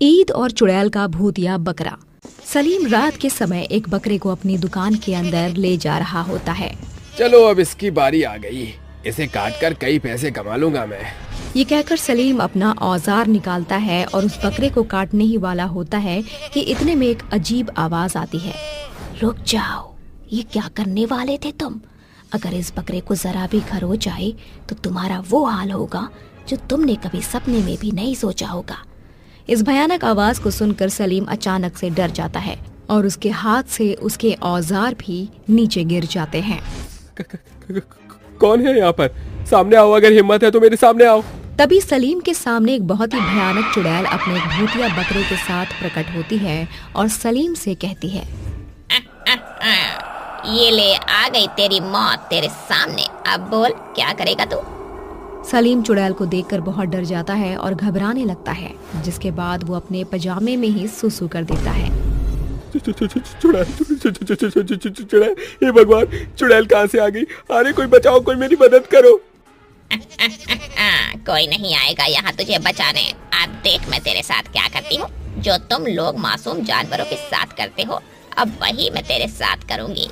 ईद और चुड़ैल का भूतिया बकरा। सलीम रात के समय एक बकरे को अपनी दुकान के अंदर ले जा रहा होता है। चलो अब इसकी बारी आ गई, इसे काटकर कई पैसे कमा लूंगा मैं। ये कहकर सलीम अपना औजार निकालता है और उस बकरे को काटने ही वाला होता है कि इतने में एक अजीब आवाज आती है। रुक जाओ, ये क्या करने वाले थे तुम? अगर इस बकरे को जरा भी खर हो जाए तो तुम्हारा वो हाल होगा जो तुमने कभी सपने में भी नहीं सोचा होगा। इस भयानक आवाज को सुनकर सलीम अचानक से डर जाता है और उसके हाथ से उसके औजार भी नीचे गिर जाते हैं। कौन है यहाँ पर? सामने आओ, अगर हिम्मत है तो मेरे सामने आओ। तभी सलीम के सामने एक बहुत ही भयानक चुड़ैल अपने एक भूतिया बकरे के साथ प्रकट होती है और सलीम से कहती है, ये ले आ गई तेरी मौत तेरे सामने, अब बोल क्या करेगा तू? सलीम चुड़ैल को देखकर बहुत डर जाता है और घबराने लगता है, जिसके बाद वो अपने पजामे में ही सुसु कर देता है। चुड़ैल, हे भगवान, चुड़ैल कहाँ से आ गई? अरे कोई बचाओ, कोई मेरी मदद करो। कोई नहीं आएगा यहाँ तुझे बचाने। अब देख मैं तेरे साथ क्या करती हूँ। जो तुम लोग मासूम जानवरों के साथ करते हो, अब वही मैं तेरे साथ करूँगी।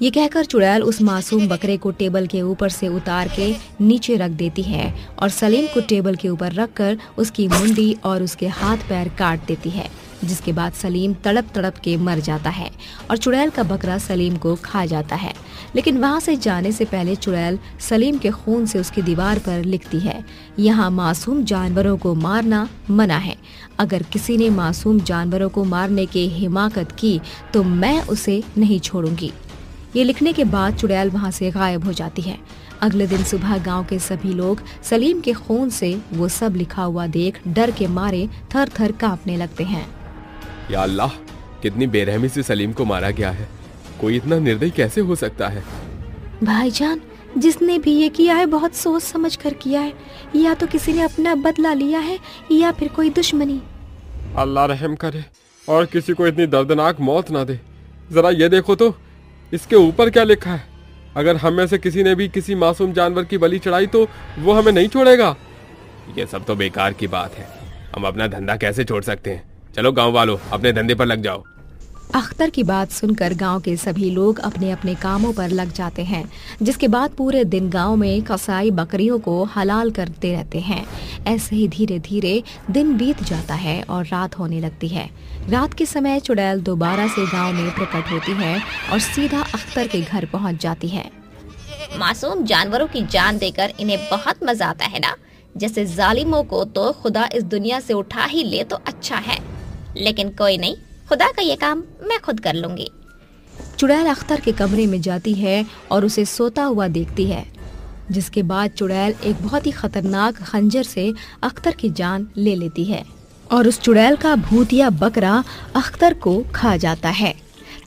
ये कहकर चुड़ैल उस मासूम बकरे को टेबल के ऊपर से उतार के नीचे रख देती है और सलीम को टेबल के ऊपर रखकर उसकी मुंडी और उसके हाथ पैर काट देती है, जिसके बाद सलीम तड़प तड़प के मर जाता है और चुड़ैल का बकरा सलीम को खा जाता है। लेकिन वहाँ से जाने से पहले चुड़ैल सलीम के खून से उसकी दीवार पर लिखती है, यहाँ मासूम जानवरों को मारना मना है। अगर किसी ने मासूम जानवरों को मारने की हिमाकत की तो मैं उसे नहीं छोड़ूंगी। ये लिखने के बाद चुड़ैल वहाँ से गायब हो जाती है। अगले दिन सुबह गांव के सभी लोग सलीम के खून से वो सब लिखा हुआ देख डर के मारे थर थर कांपने लगते हैं। या अल्लाह, कितनी बेरहमी से सलीम को मारा गया है। कोई इतना निर्दयी कैसे हो सकता है? भाईजान, जिसने भी ये किया है बहुत सोच समझ कर किया है। या तो किसी ने अपना बदला लिया है या फिर कोई दुश्मनी। अल्लाह रहम करे और किसी को इतनी दर्दनाक मौत ना दे। जरा ये देखो तो, इसके ऊपर क्या लिखा है? अगर हम में से किसी ने भी किसी मासूम जानवर की बलि चढ़ाई तो वो हमें नहीं छोड़ेगा। ये सब तो बेकार की बात है। हम अपना धंधा कैसे छोड़ सकते हैं? चलो गांव वालों, अपने धंधे पर लग जाओ। अख्तर की बात सुनकर गांव के सभी लोग अपने अपने कामों पर लग जाते हैं, जिसके बाद पूरे दिन गांव में कसाई बकरियों को हलाल करते रहते हैं। ऐसे ही धीरे धीरे दिन बीत जाता है और रात होने लगती है। रात के समय चुड़ैल दोबारा से गांव में प्रकट होती है और सीधा अख्तर के घर पहुंच जाती है। मासूम जानवरों की जान देकर इन्हें बहुत मजा आता है ना। जैसे जालिमों को तो खुदा इस दुनिया से उठा ही ले तो अच्छा है, लेकिन कोई नहीं, खुदा का ये काम मैं खुद कर लूंगी। चुड़ैल अख्तर के कमरे में जाती है और उसे सोता हुआ देखती है, जिसके बाद चुड़ैल एक बहुत ही खतरनाक खंजर से अख्तर की जान ले लेती है और उस चुड़ैल का भूतिया बकरा अख्तर को खा जाता है।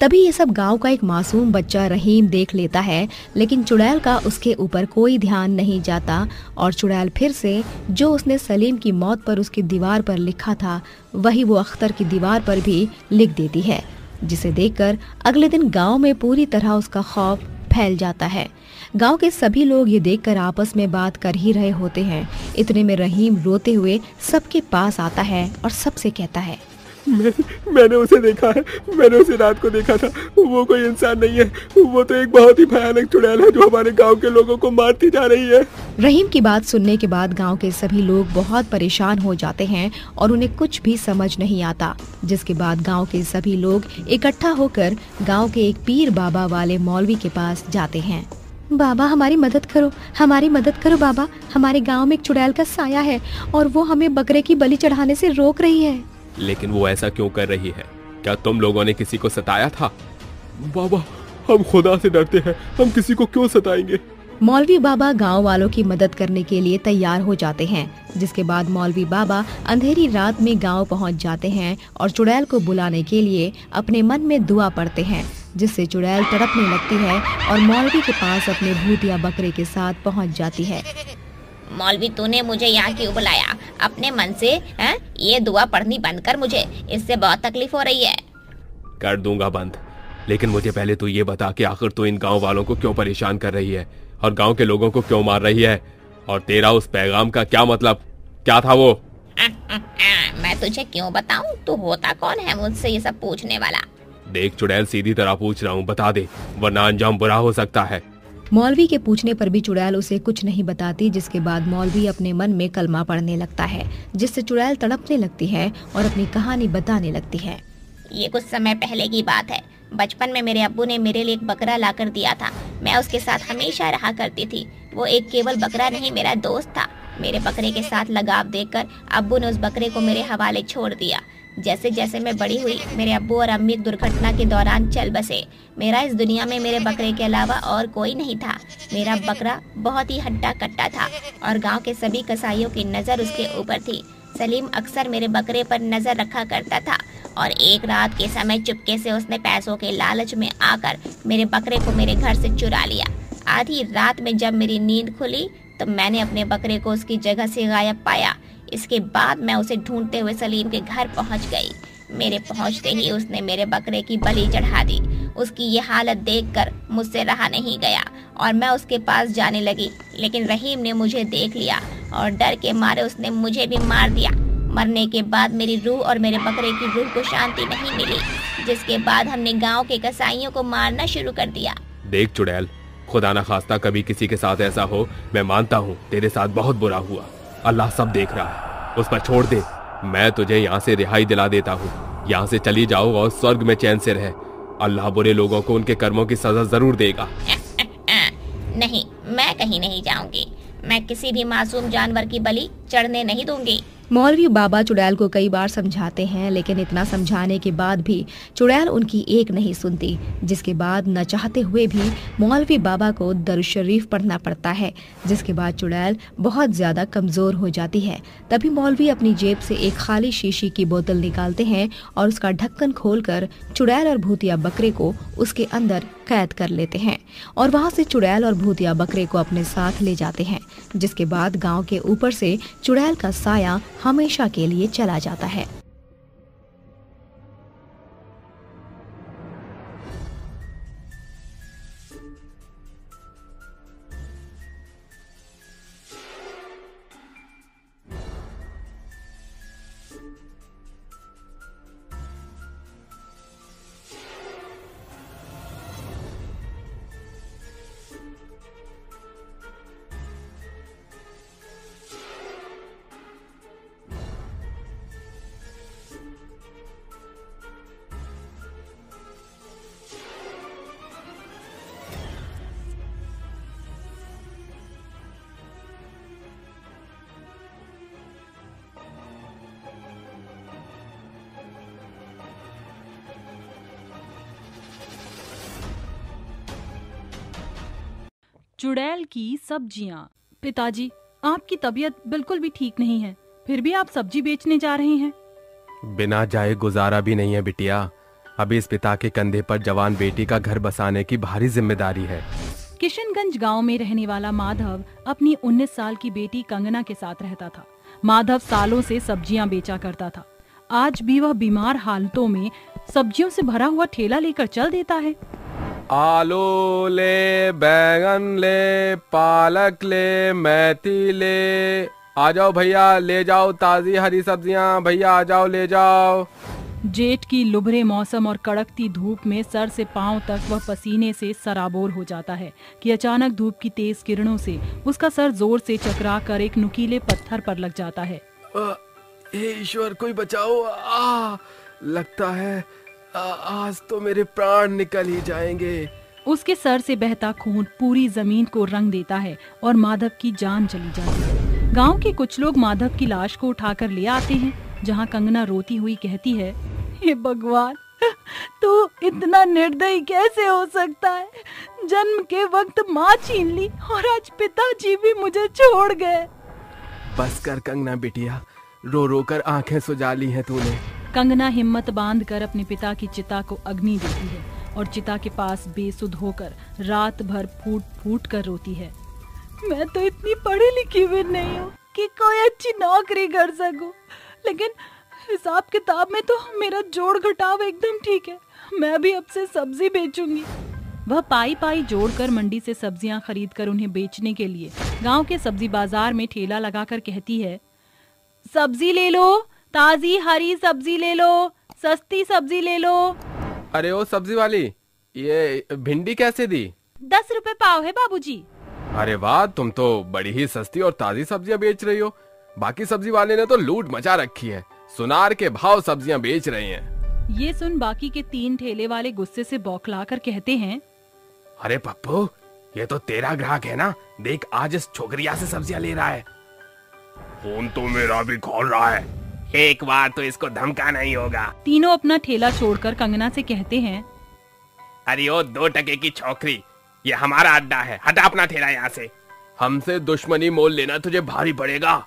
तभी ये सब गांव का एक मासूम बच्चा रहीम देख लेता है, लेकिन चुड़ैल का उसके ऊपर कोई ध्यान नहीं जाता और चुड़ैल फिर से जो उसने सलीम की मौत पर उसकी दीवार पर लिखा था वही वो अख्तर की दीवार पर भी लिख देती है, जिसे देखकर अगले दिन गांव में पूरी तरह उसका खौफ फैल जाता है। गांव के सभी लोग ये देखकर आपस में बात कर ही रहे होते हैं। इतने में रहीम रोते हुए सबके पास आता है और सबसे कहता है, मैंने उसे देखा है, मैंने उसे रात को देखा था। वो कोई इंसान नहीं है, वो तो एक बहुत ही भयानक चुड़ैल है जो हमारे गांव के लोगों को मारती जा रही है। रहीम की बात सुनने के बाद गांव के सभी लोग बहुत परेशान हो जाते हैं और उन्हें कुछ भी समझ नहीं आता, जिसके बाद गांव के सभी लोग इकट्ठा होकर गांव के एक पीर बाबा वाले मौलवी के पास जाते हैं। बाबा, हमारी मदद करो, हमारी मदद करो बाबा। हमारे गाँव में एक चुड़ैल का साया है और वो हमें बकरे की बलि चढ़ाने से रोक रही है। लेकिन वो ऐसा क्यों कर रही है? क्या तुम लोगों ने किसी को सताया था? बाबा, हम खुदा से डरते हैं, हम किसी को क्यों सताएंगे? मौलवी बाबा गांव वालों की मदद करने के लिए तैयार हो जाते हैं, जिसके बाद मौलवी बाबा अंधेरी रात में गांव पहुंच जाते हैं और चुड़ैल को बुलाने के लिए अपने मन में दुआ पढ़ते हैं, जिससे चुड़ैल तड़पने लगती है और मौलवी के पास अपने भूतिया बकरे के साथ पहुंच जाती है। मौलवी, तूने मुझे यहाँ क्यों बुलाया? अपने मन से ये दुआ पढ़नी बंद कर, मुझे इससे बहुत तकलीफ हो रही है। कर दूंगा बंद, लेकिन मुझे पहले तू ये बता कि आखिर तू इन गांव वालों को क्यों परेशान कर रही है और गांव के लोगों को क्यों मार रही है, और तेरा उस पैगाम का क्या मतलब, क्या था वो? मैं तुझे क्यों बताऊं? तू होता कौन है मुझसे ये सब पूछने वाला? देख चुड़ैल, सीधी तरह पूछ रहा हूँ, बता दे, वरना अंजाम बुरा हो सकता है। मौलवी के पूछने पर भी चुड़ैल उसे कुछ नहीं बताती, जिसके बाद मौलवी अपने मन में कलमा पढ़ने लगता है, जिससे चुड़ैल तड़पने लगती है और अपनी कहानी बताने लगती है। ये कुछ समय पहले की बात है। बचपन में मेरे अब्बू ने मेरे लिए एक बकरा लाकर दिया था। मैं उसके साथ हमेशा रहा करती थी। वो एक केवल बकरा नहीं, मेरा दोस्त था। मेरे बकरे के साथ लगाव देखकर अब्बू ने उस बकरे को मेरे हवाले छोड़ दिया। जैसे जैसे मैं बड़ी हुई, मेरे अब्बू और अम्मी एक दुर्घटना के दौरान चल बसे। मेरा इस दुनिया में मेरे बकरे के अलावा और कोई नहीं था। मेरा बकरा बहुत ही हट्टा कट्टा था और गांव के सभी कसाईयों की नज़र उसके ऊपर थी। सलीम अक्सर मेरे बकरे पर नज़र रखा करता था और एक रात के समय चुपके से उसने पैसों के लालच में आकर मेरे बकरे को मेरे घर से चुरा लिया। आधी रात में जब मेरी नींद खुली तो मैंने अपने बकरे को उसकी जगह से गायब पाया। इसके बाद मैं उसे ढूंढते हुए सलीम के घर पहुंच गई। मेरे पहुंचते ही उसने मेरे बकरे की बलि चढ़ा दी। उसकी ये हालत देखकर मुझसे रहा नहीं गया और मैं उसके पास जाने लगी, लेकिन रहीम ने मुझे देख लिया और डर के मारे उसने मुझे भी मार दिया। मरने के बाद मेरी रूह और मेरे बकरे की रूह को शांति नहीं मिली, जिसके बाद हमने गांव के कसाईयों को मारना शुरू कर दिया। देख चुड़ैल, खुदा न खास्ता कभी किसी के साथ ऐसा हो, मैं मानता हूँ तेरे साथ बहुत बुरा हुआ। अल्लाह सब देख रहा है, उस पर छोड़ दे। मैं तुझे यहाँ से रिहाई दिला देता हूँ। यहाँ से चली जाओ और स्वर्ग में चैन से रह। अल्लाह बुरे लोगों को उनके कर्मों की सजा जरूर देगा। नहीं, मैं कहीं नहीं जाऊंगी। मैं किसी भी मासूम जानवर की बलि चढ़ने नहीं दूंगी। मौलवी बाबा चुड़ैल को कई बार समझाते हैं, लेकिन इतना समझाने के बाद भी चुड़ैल उनकी एक नहीं सुनती, जिसके बाद न चाहते हुए भी मौलवी बाबा को दरूद शरीफ पढ़ना पड़ता है, जिसके बाद चुड़ैल बहुत ज्यादा कमजोर हो जाती है। तभी मौलवी अपनी जेब से एक खाली शीशी की बोतल निकालते हैं और उसका ढक्कन खोलकर चुड़ैल और भूतिया बकरे को उसके अंदर कैद कर लेते हैं और वहां से चुड़ैल और भूतिया बकरे को अपने साथ ले जाते हैं, जिसके बाद गांव के ऊपर से चुड़ैल का साया हमेशा के लिए चला जाता है। चुड़ैल की सब्जियां। पिताजी, आपकी तबीयत बिल्कुल भी ठीक नहीं है, फिर भी आप सब्जी बेचने जा रहे हैं। बिना जाए गुजारा भी नहीं है बिटिया। अभी इस पिता के कंधे पर जवान बेटी का घर बसाने की भारी जिम्मेदारी है। किशनगंज गांव में रहने वाला माधव अपनी 19 साल की बेटी कंगना के साथ रहता था। माधव सालों से सब्जियां बेचा करता था। आज भी वह बीमार हालतों में सब्जियों से भरा हुआ ठेला लेकर चल देता है। आलू ले, बैंगन ले, पालक ले, मेथी ले, आ जाओ भैया, ले जाओ ताजी हरी सब्जियां, भैया आ जाओ ले जाओ। जेठ की लुभरे मौसम और कड़कती धूप में सर से पांव तक वह पसीने से सराबोर हो जाता है कि अचानक धूप की तेज किरणों से उसका सर जोर से चकरा कर एक नुकीले पत्थर पर लग जाता है। हे ईश्वर, कोई बचाओ। लगता है आज तो मेरे प्राण निकल ही जाएंगे। उसके सर से बहता खून पूरी जमीन को रंग देता है और माधव की जान चली जाती है। गांव के कुछ लोग माधव की लाश को उठाकर ले आते हैं, जहां कंगना रोती हुई कहती है, हे भगवान, तू इतना निर्दयी कैसे हो सकता है? जन्म के वक्त माँ छीन ली और आज पिताजी भी मुझे छोड़ गए। बस कर कंगना बिटिया, रो रो कर आंखें सुजा ली हैं तूने। कंगना हिम्मत बांधकर अपने पिता की चिता को अग्नि देती है और चिता के पास बेसुध होकर रात भर फूट फूट कर रोती है। मैं तो इतनी पढ़ी लिखी भी नहीं हूँ कि कोई अच्छी नौकरी कर सकूं, लेकिन हिसाब किताब में तो मेरा जोड़ घटाव एकदम ठीक है। मैं भी अब से सब्जी बेचूंगी। वह पाई पाई जोड़कर मंडी से सब्जियां खरीदकर उन्हें बेचने के लिए गांव के सब्जी बाजार में ठेला लगाकर कहती है, सब्जी ले लो, ताजी हरी सब्जी ले लो, सस्ती सब्जी ले लो। अरे ओ सब्जी वाली, ये भिंडी कैसे दी? 10 रुपए पाव है बाबूजी। अरे वाह, तुम तो बड़ी ही सस्ती और ताजी सब्जियां बेच रही हो। बाकी सब्जी वाले ने तो लूट मचा रखी है, सुनार के भाव सब्जियां बेच रहे हैं। ये सुन बाकी के 3 ठेले वाले गुस्से से बौखलाकर कहते हैं, अरे पप्पू, ये तो तेरा ग्राहक है ना, देख आज इस छोकरिया से सब्जियां ले रहा है। खून तो मेरा भी खोल रहा है, एक बार तो इसको धमकाना ही होगा। तीनों अपना ठेला छोड़कर कंगना से कहते हैं, अरे ओ 2 टके की छोकरी, ये हमारा अड्डा है, हटा अपना ठेला यहाँ से। हमसे दुश्मनी मोल लेना तुझे भारी पड़ेगा।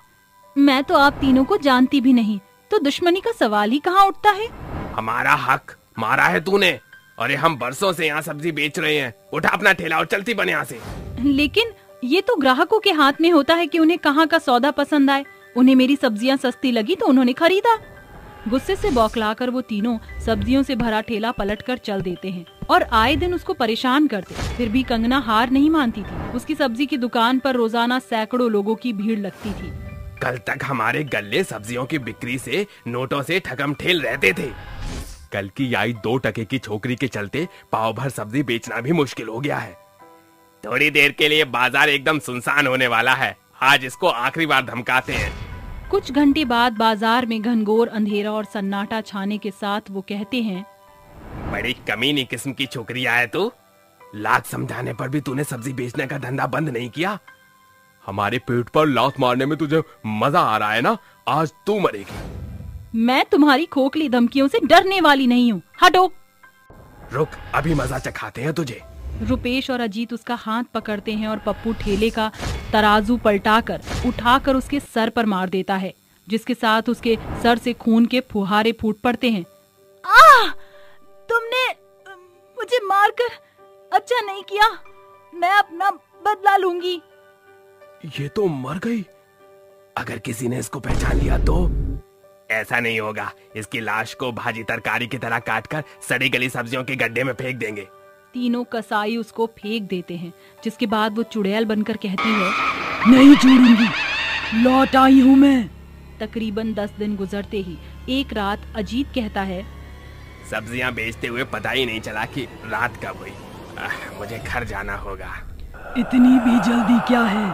मैं तो आप तीनों को जानती भी नहीं, तो दुश्मनी का सवाल ही कहाँ उठता है। हमारा हक मारा है तूने। अरे हम बरसों से यहाँ सब्जी बेच रहे हैं, उठा अपना ठेला और चलती बन यहाँ से। लेकिन ये तो ग्राहकों के हाथ में होता है कि उन्हें कहाँ का सौदा पसंद आए। उन्हें मेरी सब्जियां सस्ती लगी तो उन्होंने खरीदा। गुस्से से बौखलाकर वो तीनों सब्जियों से भरा ठेला पलटकर चल देते हैं और आए दिन उसको परेशान करते। फिर भी कंगना हार नहीं मानती थी। उसकी सब्जी की दुकान पर रोजाना सैकड़ों लोगों की भीड़ लगती थी। कल तक हमारे गल्ले सब्जियों की बिक्री से नोटों से ठगम ठेल रहते थे। कल की आई 2 टके की छोकरी के चलते पाव भर सब्जी बेचना भी मुश्किल हो गया है। थोड़ी देर के लिए बाजार एकदम सुनसान होने वाला है, आज इसको आखिरी बार धमकाते हैं। कुछ घंटे बाद बाजार में घनघोर अंधेरा और सन्नाटा छाने के साथ वो कहते हैं, बड़ी कमीनी किस्म की छोकरियां है तू। लाख समझाने पर भी तूने सब्जी बेचने का धंधा बंद नहीं किया। हमारे पेट पर लात मारने में तुझे मजा आ रहा है ना, आज तू मरेगी। मैं तुम्हारी खोखली धमकियों से डरने वाली नहीं हूँ, हटो। रुक, अभी मजा चखाते हैं तुझे। रुपेश और अजीत उसका हाथ पकड़ते हैं और पप्पू ठेले का तराजू पलटाकर उठाकर उसके सर पर मार देता है, जिसके साथ उसके सर से खून के फुहारे फूट पड़ते हैं। तुमने मुझे मारकर अच्छा नहीं किया, मैं अपना बदला लूंगी। ये तो मर गई। अगर किसी ने इसको पहचान लिया तो? ऐसा नहीं होगा, इसकी लाश को भाजी तरकारी की तरह काटकर सड़ी गली सब्जियों के गड्ढे में फेंक देंगे। तीनों कसाई उसको फेंक देते हैं, जिसके बाद वो चुड़ैल बनकर कहती है, नहीं छोड़ूंगी, लौट आई हूँ मैं। तकरीबन 10 दिन गुजरते ही एक रात अजीत कहता है, सब्जियां बेचते हुए पता ही नहीं चला कि रात कब हुई। मुझे घर जाना होगा। इतनी भी जल्दी क्या है?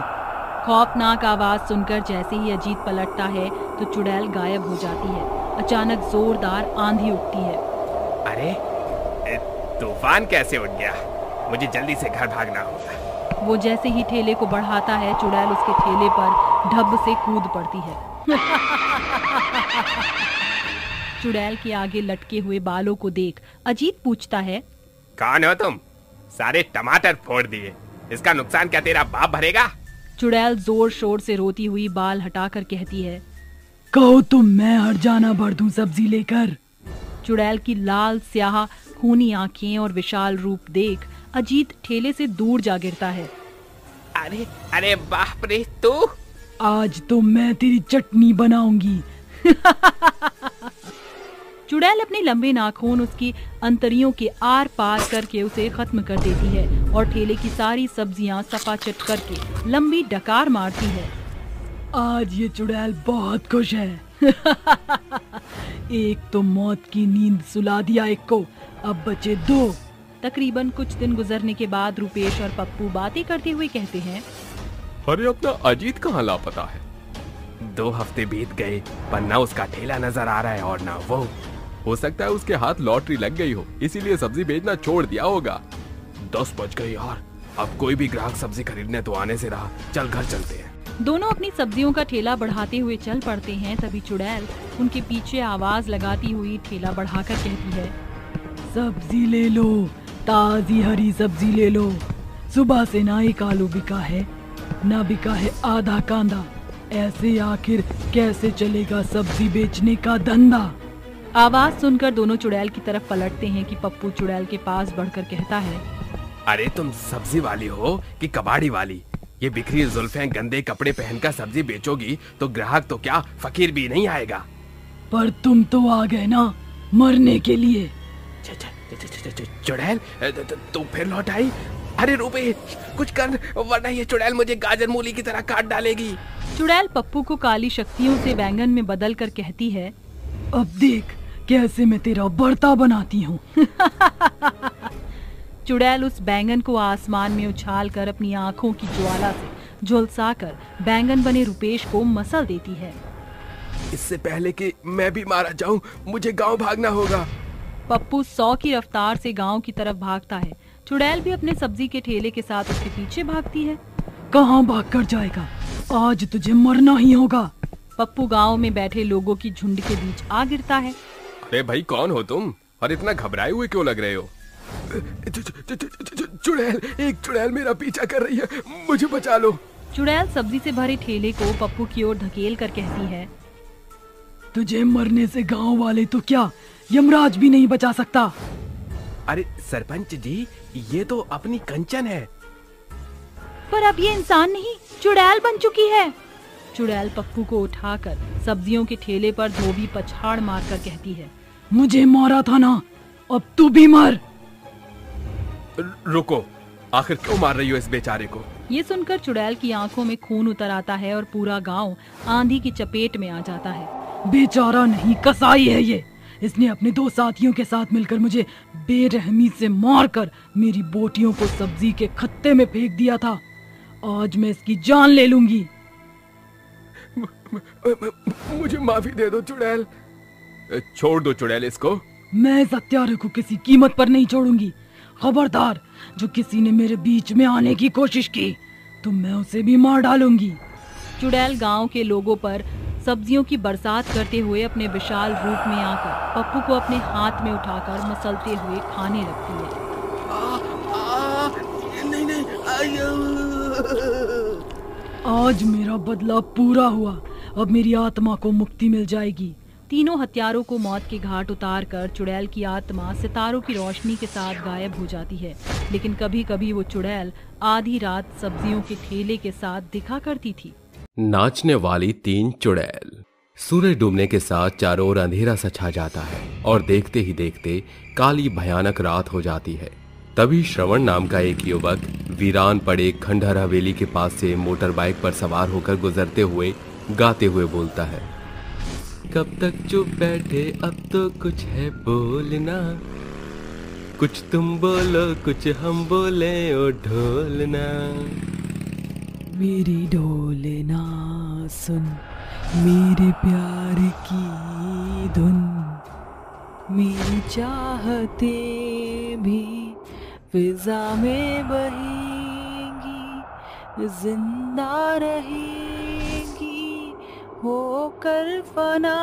खौफनाक आवाज सुनकर जैसे ही अजीत पलटता है तो चुड़ैल गायब हो जाती है। अचानक जोरदार आंधी उठती है। अरे तूफान कैसे उठ गया? मुझे जल्दी से घर भागना होगा। वो जैसे ही ठेले को बढ़ाता है, चुड़ैल उसके ठेले पर ढब से कूद पड़ती है। चुड़ैल के आगे लटके हुए बालों को देख अजीत पूछता है, कौन हो तुम? सारे टमाटर फोड़ दिए, इसका नुकसान क्या तेरा बाप भरेगा? चुड़ैल जोर शोर से रोती हुई बाल हटाकर कहती है, कहो तुम, मैं हट जाना भर दूं सब्जी लेकर। चुड़ैल की लाल स्याह खूनी आंखें और विशाल रूप देख अजीत ठेले से दूर जा गिरता है। अरे अरे बाप रे, तू! आज तो मैं तेरी चटनी बनाऊंगी। चुड़ैल अपने लंबे नाखून उसकी अंतड़ियों के आर पार करके उसे खत्म कर देती है और ठेले की सारी सब्जियां सपाचट करके लंबी डकार मारती है। आज ये चुड़ैल बहुत खुश है। एक तो मौत की नींद सुला दिया एक को, अब बचे 2। तकरीबन कुछ दिन गुजरने के बाद रुपेश और पप्पू बातें करते हुए कहते हैं, अरे अपना अजीत कहाँ लापता है? 2 हफ्ते बीत गए पर न उसका ठेला नजर आ रहा है और न वो। हो सकता है उसके हाथ लॉटरी लग गई हो, इसीलिए सब्जी बेचना छोड़ दिया होगा। 10 बज गए यार, अब कोई भी ग्राहक सब्जी खरीदने तो आने से रहा। चल घर चलते हैं। दोनों अपनी सब्जियों का ठेला बढ़ाते हुए चल पड़ते हैं। तभी चुड़ैल उनके पीछे आवाज लगाती हुई ठेला बढ़ाकर कहती है, सब्जी ले लो, ताजी हरी सब्जी ले लो। सुबह से ना एक आलू बिका है, ना बिका है आधा कांदा। ऐसे आखिर कैसे चलेगा सब्जी बेचने का धंधा? आवाज सुनकर दोनों चुड़ैल की तरफ पलटते हैं कि पप्पू चुड़ैल के पास बढ़कर कहता है, अरे तुम सब्जी वाली हो कि कबाड़ी वाली? ये बिखरी जुल्फें गंदे कपड़े पहनकर सब्जी बेचोगी तो ग्राहक तो क्या फकीर भी नहीं आएगा। पर तुम तो आ गए ना मरने के लिए। चुड़ैल, तू फिर लौट आई? अरे रुपेश, कुछ कर, वरना ये चुड़ैल मुझे गाजर मूली की तरह काट डालेगी। चुड़ैल पप्पू को काली शक्तियों से बैंगन में बदल कर कहती है, अब देख कैसे मैं तेरा बर्ता बनाती हूँ। चुड़ैल उस बैंगन को आसमान में उछाल कर अपनी आंखों की ज्वाला से झुलसाकर बैंगन बने रुपेश को मसल देती है। इससे पहले कि मैं भी मारा जाऊं, मुझे गांव भागना होगा। पप्पू 100 की रफ्तार से गांव की तरफ भागता है। चुड़ैल भी अपने सब्जी के ठेले के साथ उसके पीछे भागती है। कहाँ भाग कर जाएगा, आज तुझे मरना ही होगा। पप्पू गांव में बैठे लोगों की झुंड के बीच आ गिरता है। अरे भाई, कौन हो तुम और इतना घबराए हुए क्यों लग रहे हो? चुड़ैल, एक चुड़ैल मेरा पीछा कर रही है, मुझे बचा लो। चुड़ैल सब्जी से भरे ठेले को पप्पू की ओर धकेल कर कहती है, तुझे मरने से गांव वाले तो क्या, यमराज भी नहीं बचा सकता। अरे सरपंच जी, ये तो अपनी कंचन है। पर अब ये इंसान नहीं, चुड़ैल बन चुकी है। चुड़ैल पप्पू को उठाकर सब्जियों के ठेले पर धोबी पछाड़ मारकर कहती है, मुझे मारा था ना, अब तू भी मर। रुको, आखिर क्यों मार रही हो इस बेचारे को? ये सुनकर चुड़ैल की आंखों में खून उतर आता है और पूरा गांव आंधी की चपेट में आ जाता है। बेचारा नहीं, कसाई है ये। इसने अपने 2 साथियों के साथ मिलकर मुझे बेरहमी से मारकर मेरी बोटियों को सब्जी के खत्ते में फेंक दिया था। आज मैं इसकी जान ले लूंगी। मुझे माफी दे दो चुड़ैल। छोड़ दो चुड़ैल इसको। मैं इस हत्यारे को किसी कीमत पर नहीं छोड़ूंगी। खबरदार, जो किसी ने मेरे बीच में आने की कोशिश की तो मैं उसे भी मार डालूंगी। चुड़ैल गांव के लोगों पर सब्जियों की बरसात करते हुए अपने विशाल रूप में आकर पप्पू को अपने हाथ में उठाकर मसलते हुए खाने लगती है। नहीं, आज मेरा बदला पूरा हुआ, अब मेरी आत्मा को मुक्ति मिल जाएगी। तीनों हत्यारों को मौत के घाट उतार कर चुड़ैल की आत्मा सितारों की रोशनी के साथ गायब हो जाती है। लेकिन कभी कभी वो चुड़ैल आधी रात सब्जियों के ठेले के साथ दिखा करती थी। नाचने वाली 3 चुड़ैल। सूरज डूबने के साथ चारों ओर अंधेरा सा छा जाता है और देखते ही देखते काली भयानक रात हो जाती है। तभी श्रवण नाम का एक युवक वीरान पड़े खंडहर हवेली के पास से मोटर बाइक पर सवार होकर गुजरते हुए गाते हुए बोलता है, कब तक चुप बैठे, अब तो कुछ है बोलना, कुछ तुम बोलो कुछ हम बोले, ओ ढोलना। मेरी ढोलना सुन, मेरे प्यार की धुन, मेरी चाहते भी फिजा में बहेंगी, जिंदा रहेंगी होकर फना।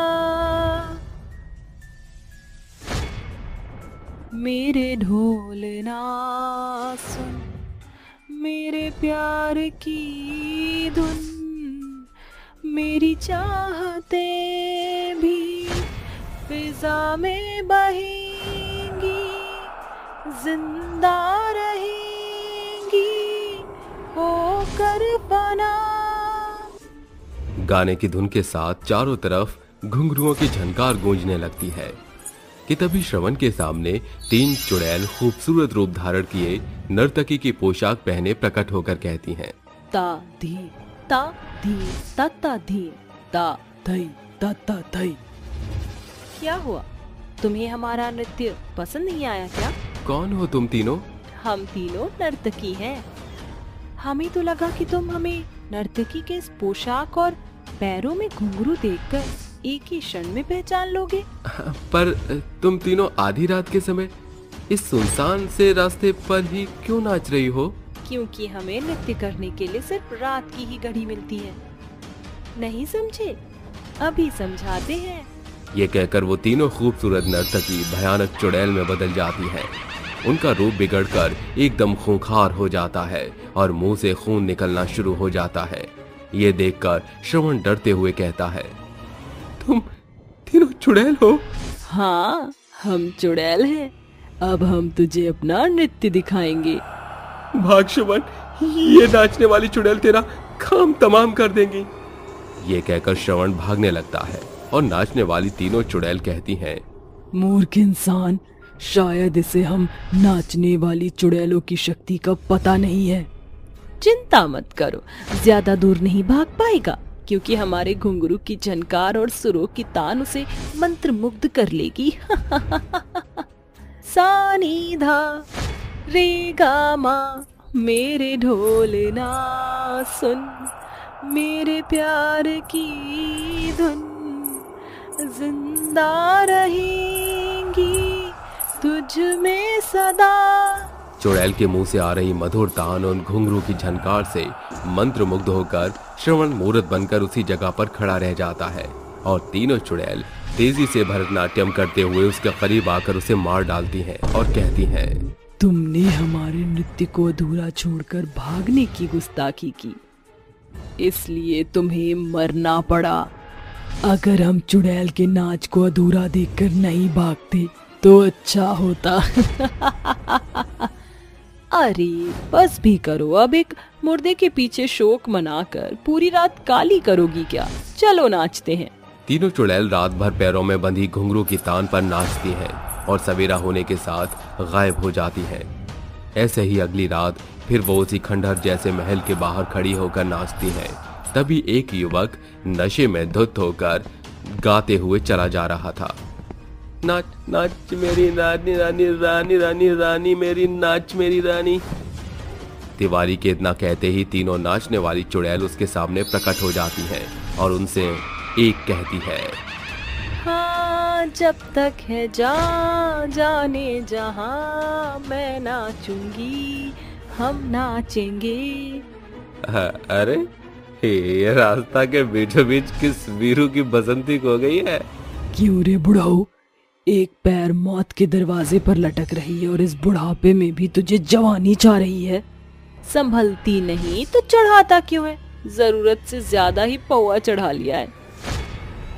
मेरे ढोलना सुन, मेरे प्यार की धुन, मेरी चाहते भी फिजा में बहेंगी, जिंदा रहेंगी होकर फना। गाने की धुन के साथ चारों तरफ घुंघरुओं की झनकार गूंजने लगती है कि तभी श्रवण के सामने 3 चुड़ैल खूबसूरत रूप धारण किए नर्तकी की पोशाक पहने प्रकट होकर कहती हैं, ता धी ता धी ता ता धी ता धई ता ता धई। क्या हुआ, तुम्हें हमारा नृत्य पसंद नहीं आया क्या? कौन हो तुम तीनों? हम तीनों नर्तकी हैं। हमें तो लगा कि तुम हमें नर्तकी के इस पोशाक और पैरों में घुंघरू देखकर एक ही क्षण में पहचान लोगे। पर तुम तीनों आधी रात के समय इस सुनसान से रास्ते पर ही क्यों नाच रही हो? क्योंकि हमें नृत्य करने के लिए सिर्फ रात की ही घड़ी मिलती है। नहीं समझे? अभी समझाते हैं। ये कहकर वो तीनों खूबसूरत नर्तकी भयानक चुड़ैल में बदल जाती हैं। उनका रूप बिगड़कर एकदम खूंखार हो जाता है और मुंह से खून निकलना शुरू हो जाता है। ये देखकर श्रवण डरते हुए कहता है, तुम तीनों चुड़ैल हो? हाँ, हम चुड़ैल हैं। अब हम तुझे अपना नृत्य दिखाएंगे। भाग श्रवण, ये नाचने वाली चुड़ैल तेरा काम तमाम कर देंगी। ये कहकर श्रवण भागने लगता है और नाचने वाली तीनों चुड़ैल कहती हैं, मूर्ख इंसान, शायद इसे हम नाचने वाली चुड़ैलों की शक्ति का पता नहीं है। चिंता मत करो, ज्यादा दूर नहीं भाग पाएगा, क्योंकि हमारे घुंघरू की झनकार और सुरों की तान उसे मंत्र मुग्ध कर लेगी। सा नी धा रे गा मा, मेरे ढोलना सुन, मेरे प्यार की धुन जिंदा रहेंगी तुझ में सदा। चुड़ैल के मुंह से आ रही मधुर तान और घुंघरू की झनकार से मंत्र मुग्ध होकर श्रवण मूर्त बनकर उसी जगह पर खड़ा रह जाता है और तीनों चुड़ैल तेजी से भरतनाट्यम करते हुए उसके करीब आकर उसे मार डालती हैं और कहती हैं, तुमने हमारे नृत्य को अधूरा छोड़कर भागने की गुस्ताखी की, इसलिए तुम्हें मरना पड़ा। अगर हम चुड़ैल के नाच को अधूरा देखकर नहीं भागते तो अच्छा होता। अरे बस भी करो, अब एक मुर्दे के पीछे शोक मनाकर पूरी रात काली करोगी क्या? चलो नाचते हैं। तीनों चुड़ैल रात भर पैरों में बंधी घुंघरू की तान पर नाचती हैं और सवेरा होने के साथ गायब हो जाती हैं। ऐसे ही अगली रात फिर वो उसी खंडहर जैसे महल के बाहर खड़ी होकर नाचती हैं। तभी एक युवक नशे में धुत होकर गाते हुए चला जा रहा था। नाच नाच मेरी रानी रानी रानी रानी रानी मेरी नाच मेरी रानी। तिवारी के इतना कहते ही तीनों नाचने वाली चुड़ैल उसके सामने प्रकट हो जाती हैं और उनसे एक कहती है, हाँ जब तक है जाने जहां मैं नाचूंगी, हम नाचेंगे। अरे ये रास्ता के बीचों बीच किस वीरू की बसंती हो गई है? क्यों रे बुढ़ाऊ, एक पैर मौत के दरवाजे पर लटक रही है और इस बुढ़ापे में भी तुझे जवानी चाह रही है। संभलती नहीं तो चढ़ाता क्यों है? जरूरत से ज्यादा ही पौआ चढ़ा लिया है।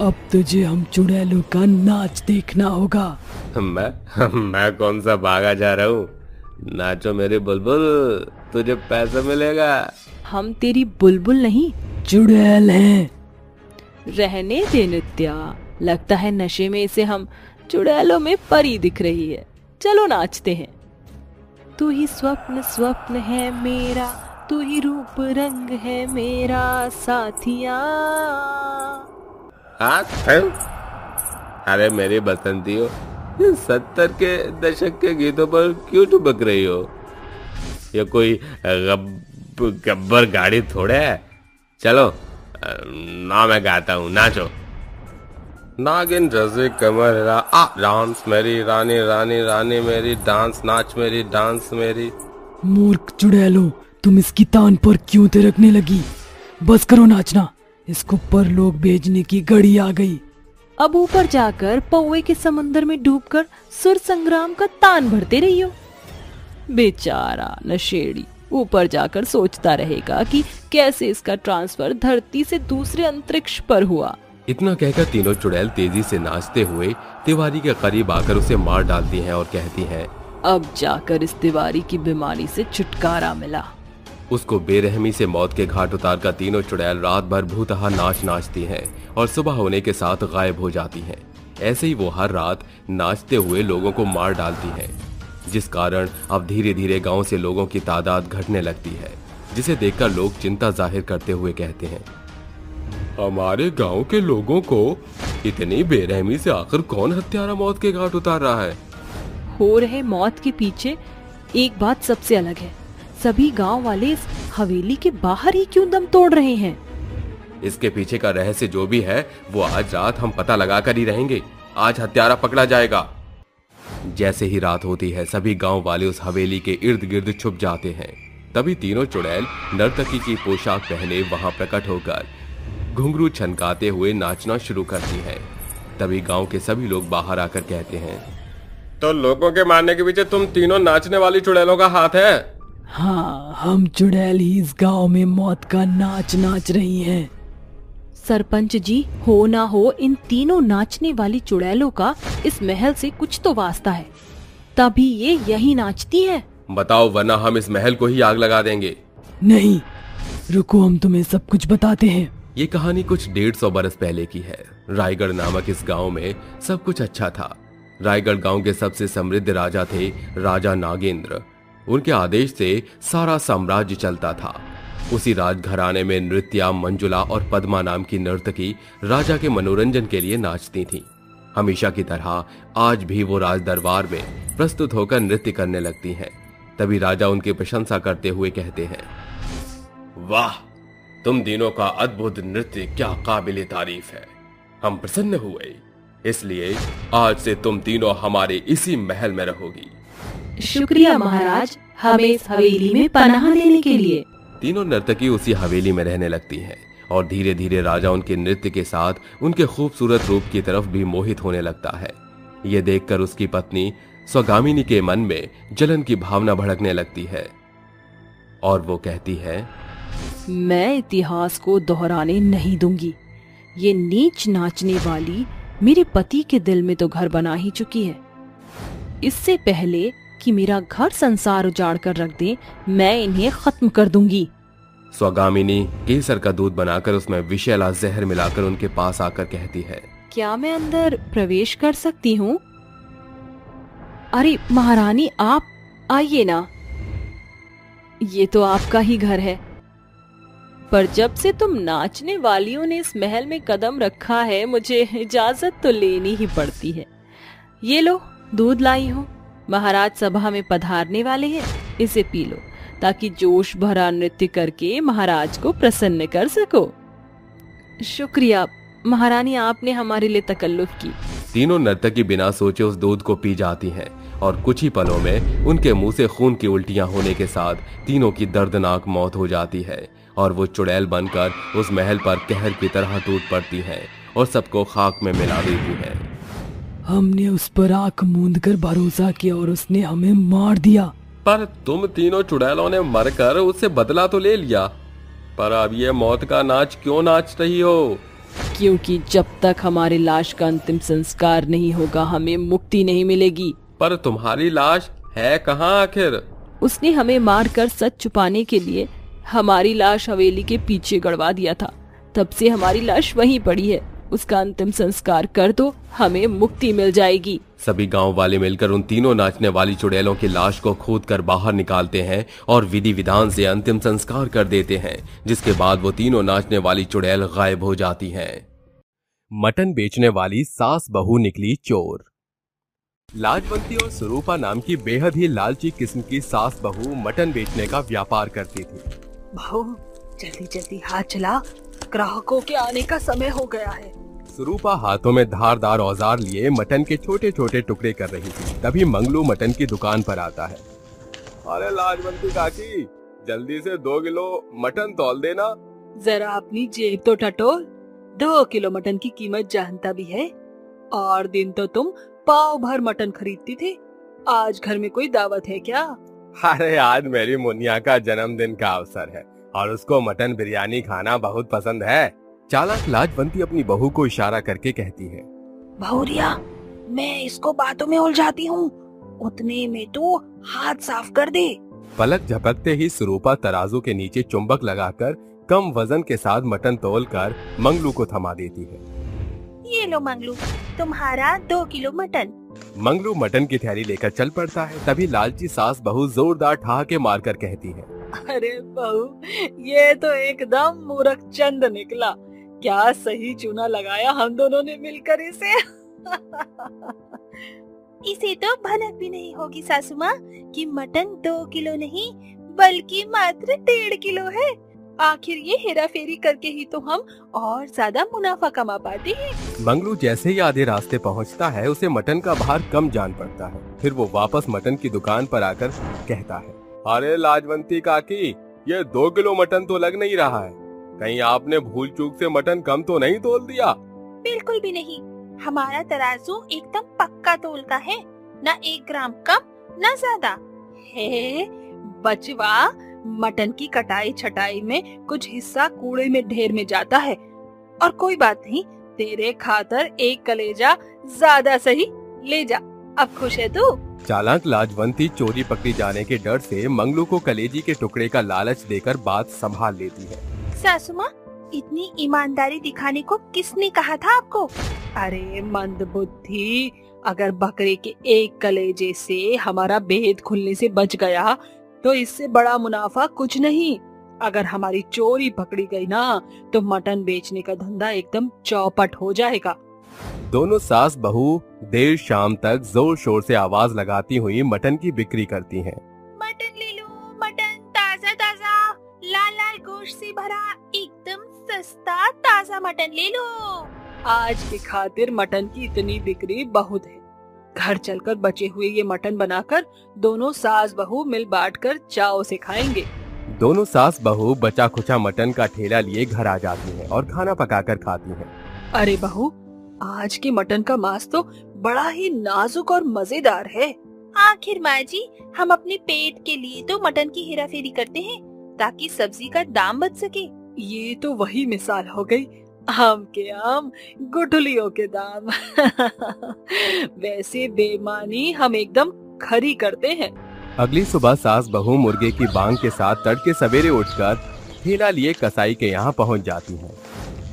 अब तुझे हम चुड़ैलों का नाच देखना होगा। मैं कौन सा भागा जा रहा हूँ? नाचो मेरे बुलबुल, तुझे पैसा मिलेगा। हम तेरी बुलबुल नहीं चुड़ैल हैं। रहने दे नित्या, लगता है नशे में इसे हम चुड़ैलों में परी दिख रही है। चलो नाचते हैं। तू ही स्वप्न स्वप्न है मेरा, तू ही रूप रंग है मेरा साथिया। अरे मेरी बसंती हो, 70 के दशक के गीतों पर क्यों ठुबक रही हो? ये कोई गब्बर गाड़ी थोड़े है। चलो ना मैं गाता हूँ, नाचो। नागिन रज़े कमर डांस मेरी रानी रानी रानी मेरी डांस, नाच मेरी डांस मेरी। मूर्ख चुड़ैलो, तुम इसकी तान पर क्यों तिरकने लगी? बस करो नाचना, इसको परलोक भेजने की घड़ी आ गई। अब ऊपर जाकर पौवे के समंदर में डूबकर सुर संग्राम का तान भरते रहियो। बेचारा नशेड़ी ऊपर जाकर सोचता रहेगा कि कैसे इसका ट्रांसफर धरती से दूसरे अंतरिक्ष पर हुआ। इतना कहकर तीनों चुड़ैल तेजी से नाचते हुए तिवारी के करीब आकर उसे मार डालती हैं और कहती हैं, अब जाकर इस तिवारी की बीमारी से छुटकारा मिला। उसको बेरहमी से मौत के घाट उतार कर तीनों चुड़ैल रात भर भूतहा नाच नाचती हैं और सुबह होने के साथ गायब हो जाती हैं। ऐसे ही वो हर रात नाचते हुए लोगों को मार डालती हैं, जिस कारण अब धीरे धीरे गांव से लोगों की तादाद घटने लगती है, जिसे देखकर लोग चिंता जाहिर करते हुए कहते हैं, हमारे गांव के लोगों को इतनी बेरहमी से आखिर कौन हत्यारा मौत के घाट उतार रहा है? हो रहे मौत के पीछे एक बात सबसे अलग है। सभी गांव वाले इस हवेली के बाहर ही क्यों दम तोड़ रहे हैं? इसके पीछे का रहस्य जो भी है वो आज रात हम पता लगा कर ही रहेंगे। आज हत्यारा पकड़ा जाएगा। जैसे ही रात होती है सभी गांव वाले उस हवेली के इर्द गिर्द छुप जाते हैं। तभी तीनों चुड़ैल नर्तकी की पोशाक पहने वहां प्रकट होकर घुंघरू छनकाते हुए नाचना शुरू करती हैं। तभी गांव के सभी लोग बाहर आकर कहते हैं, तो लोगों के मारने के पीछे तुम तीनों नाचने वाली चुड़ैलों का हाथ है? हाँ, हम चुड़ैल ही इस गांव में मौत का नाच नाच रही हैं। सरपंच जी, हो ना हो इन तीनों नाचने वाली चुड़ैलों का इस महल से कुछ तो वास्ता है, तभी ये यही नाचती है। बताओ, वरना हम इस महल को ही आग लगा देंगे। नहीं, रुको, हम तुम्हें सब कुछ बताते हैं। ये कहानी कुछ 150 बरस पहले की है। रायगढ़ नामक इस गांव में सब कुछ अच्छा था। रायगढ़ गांव के सबसे समृद्ध राजा थे राजा नागेंद्र। उनके आदेश से सारा साम्राज्य चलता था। उसी राजघराने में नृत्या, मंजुला और पद्मा नाम की नर्तकी राजा के मनोरंजन के लिए नाचती थीं। हमेशा की तरह आज भी वो राज दरबार में प्रस्तुत होकर नृत्य करने लगती हैं। तभी राजा उनकी प्रशंसा करते हुए कहते हैं, वाह, तुम तीनों का अद्भुत नृत्य क्या काबिले तारीफ है। हम प्रसन्न हुए, इसलिए आज से तुम तीनों हमारे इसी महल में रहोगी। शुक्रिया महाराज, हमें इस हवेली में पनाह देने के लिए। तीनों नर्तकी उसी हवेली में रहने लगती हैं और धीरे धीरे राजा उनके नृत्य के साथ उनके खूबसूरत रूप की तरफ भी मोहित होने लगता है। ये देखकर उसकी पत्नी स्वगामिनी के मन में जलन की भावना भड़कने लगती है और वो कहती है, मैं इतिहास को दोहराने नहीं दूंगी। ये नीच नाचने वाली मेरे पति के दिल में तो घर बना ही चुकी है। इससे पहले कि मेरा घर संसार उजाड़ कर रख दे, मैं इन्हें खत्म कर दूंगी। स्वगामिनी केसर का दूध बनाकर उसमें विषैला जहर मिलाकर उनके पास आकर कहती है, क्या मैं अंदर प्रवेश कर सकती हूँ? अरे महारानी, आप आइए ना, ये तो आपका ही घर है। पर जब से तुम नाचने वालियों ने इस महल में कदम रखा है, मुझे इजाजत तो लेनी ही पड़ती है। ये लो, दूध लाई हूँ। महाराज सभा में पधारने वाले हैं, इसे पी लो ताकि जोश भरा नृत्य करके महाराज को प्रसन्न कर सको। शुक्रिया महारानी, आपने हमारे लिए तकल्लुफ की। तीनों नर्तकी बिना सोचे उस दूध को पी जाती हैं और कुछ ही पलों में उनके मुंह से खून की उल्टियां होने के साथ तीनों की दर्दनाक मौत हो जाती है और वो चुड़ैल बनकर उस महल पर कहर की तरह टूट पड़ती हैं और सबको खाक में मिला देती हैं। हमने उस पर आंख मूंद कर भरोसा किया और उसने हमें मार दिया। पर तुम तीनों चुड़ैलों ने मरकर उससे बदला तो ले लिया, पर अब ये मौत का नाच क्यों नाच रही हो? क्योंकि जब तक हमारी लाश का अंतिम संस्कार नहीं होगा, हमें मुक्ति नहीं मिलेगी। पर तुम्हारी लाश है कहाँ आखिर? उसने हमें मारकर सच छुपाने के लिए हमारी लाश हवेली के पीछे गड़वा दिया था। तब से हमारी लाश वहीं पड़ी है। उसका अंतिम संस्कार कर दो, हमें मुक्ति मिल जाएगी। सभी गांव वाले मिलकर उन तीनों नाचने वाली चुड़ैलों की लाश को खोदकर बाहर निकालते हैं और विधि विधान से अंतिम संस्कार कर देते हैं, जिसके बाद वो तीनों नाचने वाली चुड़ैल गायब हो जाती हैं। मटन बेचने वाली सास बहू निकली चोर। लाजवंती और स्वरूपा नाम की बेहद ही लालची किस्म की सास बहू मटन बेचने का व्यापार करती थी। बहू, जल्दी जल्दी हाथ चला, ग्राहकों के आने का समय हो गया है। स्वरूपा हाथों में धारदार औजार लिए मटन के छोटे छोटे टुकड़े कर रही थी। तभी मंगलू मटन की दुकान पर आता है। अरे लाजवंती काकी, जल्दी से 2 किलो मटन तौल देना। जरा अपनी जेब तो टटोल। 2 किलो मटन की कीमत जानता भी है। और दिन तो तुम पाव भर मटन खरीदती थी। आज घर में कोई दावत है क्या? अरे आज मेरी मुनिया का जन्मदिन का अवसर है और उसको मटन बिरयानी खाना बहुत पसंद है। चालाक लाजवंती अपनी बहू को इशारा करके कहती है, बहुरिया, मैं इसको बातों में उलझाती हूँ, उतने में तो हाथ साफ कर दे। पलक झपकते ही स्वरूपा तराजू के नीचे चुंबक लगाकर कम वजन के साथ मटन तौलकर मंगलू को थमा देती है। ये लो मंगलू, तुम्हारा 2 किलो मटन। मंगलू मटन की थैली लेकर चल पड़ता है। तभी लालची सास बहू जोरदार ठहाके मारकर कहती है, अरे बहू, ये तो एकदम मूर्ख चंद निकला। क्या सही चूना लगाया हम दोनों ने मिलकर इसे। इसे तो भनक भी नहीं होगी सासू माँ कि मटन 2 किलो नहीं बल्कि मात्र 1.5 किलो है। आखिर ये हेरा फेरी करके ही तो हम और ज्यादा मुनाफा कमा पाते हैं। मंगलू जैसे ही आधे रास्ते पहुंचता है, उसे मटन का भार कम जान पड़ता है। फिर वो वापस मटन की दुकान पर आकर कहता है, अरे लाजवंती काकी, ये 2 किलो मटन तो लग नहीं रहा है। कहीं आपने भूल चूक से मटन कम तो नहीं तोल दिया? बिल्कुल भी नहीं, हमारा तराजू एकदम पक्का तोल का है, न 1 ग्राम कम न ज्यादा। हे बचवा, मटन की कटाई छटाई में कुछ हिस्सा कूड़े में ढेर में जाता है। और कोई बात नहीं, तेरे खातर 1 कलेजा ज्यादा सही, ले जा। अब खुश है तू? चालाक लाजवंती चोरी पकड़ी जाने के डर से मंगलू को कलेजी के टुकड़े का लालच देकर बात संभाल लेती है। सासू माँ, इतनी ईमानदारी दिखाने को किसने कहा था आपको? अरे मंदबुद्धि, अगर बकरे के एक कलेजे से हमारा भेद खुलने से बच गया तो इससे बड़ा मुनाफा कुछ नहीं। अगर हमारी चोरी पकड़ी गई ना तो मटन बेचने का धंधा एकदम चौपट हो जाएगा। दोनों सास बहू देर शाम तक जोर शोर से आवाज लगाती हुई मटन की बिक्री करती हैं। मटन ले लो, मटन ताजा ताजा, लाल लाल गोश्त से भरा, एकदम सस्ता ताजा मटन ले लो। आज की खातिर मटन की इतनी बिक्री बहुत है। घर चलकर बचे हुए ये मटन बनाकर दोनों सास बहू मिल बांटकर चाव से खाएंगे। दोनों सास बहू बचा खुचा मटन का ठेला लिए घर आ जाती हैं और खाना पकाकर खाती हैं। अरे बहू, आज के मटन का मांस तो बड़ा ही नाजुक और मजेदार है। आखिर माँ जी, हम अपने पेट के लिए तो मटन की हेराफेरी करते हैं ताकि सब्जी का दाम बच सके। ये तो वही मिसाल हो गई, आम के आम गुठलियों के दाम। वैसे बेईमानी हम एकदम खरी करते हैं। अगली सुबह सास बहू मुर्गे की बांग के साथ तड़के सवेरे उठकर ठेला लिए कसाई के यहाँ पहुँच जाती हैं।